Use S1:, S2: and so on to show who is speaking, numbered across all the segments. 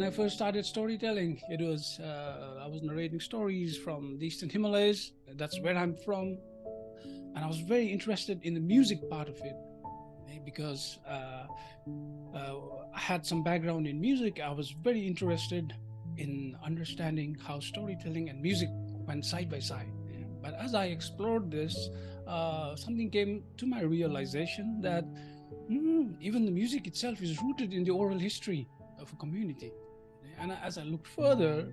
S1: I first started storytelling. It was I was narrating stories from the Eastern Himalayas. That's where I'm from, and I was very interested in the music part of it because I had some background in music. I was very interested in understanding how storytelling and music went side by side. But as I explored this, something came to my realization that even the music itself is rooted in the oral history of a community. And as I looked further,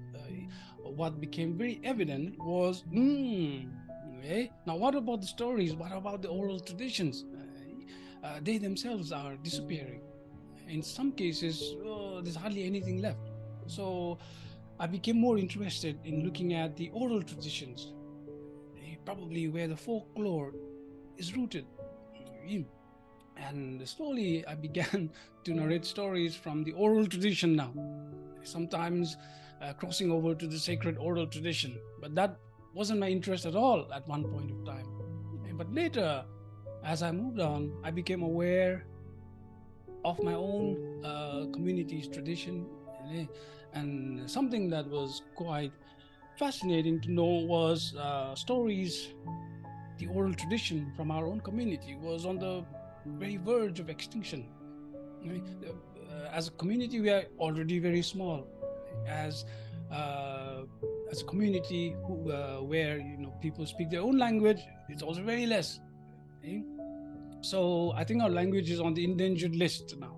S1: what became very evident was, now what about the stories? What about the oral traditions? They themselves are disappearing. In some cases, there's hardly anything left. So I became more interested in looking at the oral traditions, probably where the folklore is rooted. And slowly I began to narrate stories from the oral tradition now, sometimes crossing over to the sacred oral tradition. But that wasn't my interest at all at one point of time. But later, as I moved on, I became aware of my own community's tradition. And something that was quite fascinating to know was stories, the oral tradition from our own community was on the very verge of extinction. As a community, we are already very small. As a community where people speak their own language, it's also very less. So I think our language is on the endangered list now.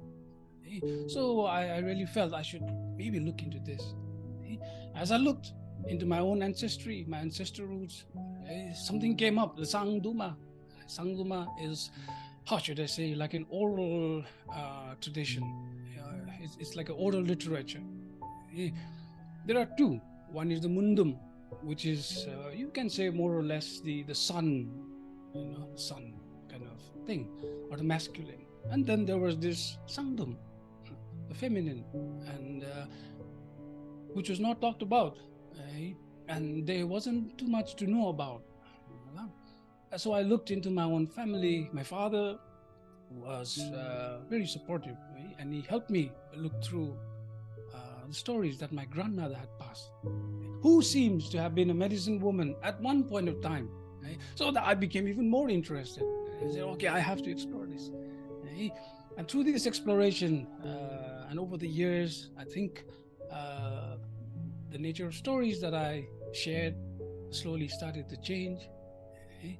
S1: So I really felt I should maybe look into this. As I looked into my own ancestry, my ancestor roots, something came up, the Sangduma. Sangduma is, how should I say, like an oral tradition. It's like an oral literature. There are two. One is the Mundum, which is, you can say more or less the sun, the sun kind of thing, or the masculine. And then there was this Sangdum, the feminine, and which was not talked about, and there wasn't too much to know about. So I looked into my own family. My father was very supportive, and he helped me look through the stories that my grandmother had passed, who seems to have been a medicine woman at one point of time. So that I became even more interested. I said, okay, I have to explore this. And through this exploration, and over the years, I think the nature of stories that I shared slowly started to change.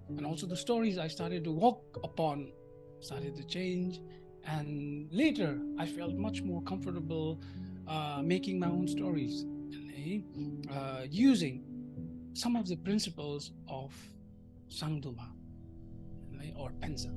S1: And also the stories I started to walk upon started to change. And later, I felt much more comfortable making my own stories, using some of the principles of Sangduma or Pensa.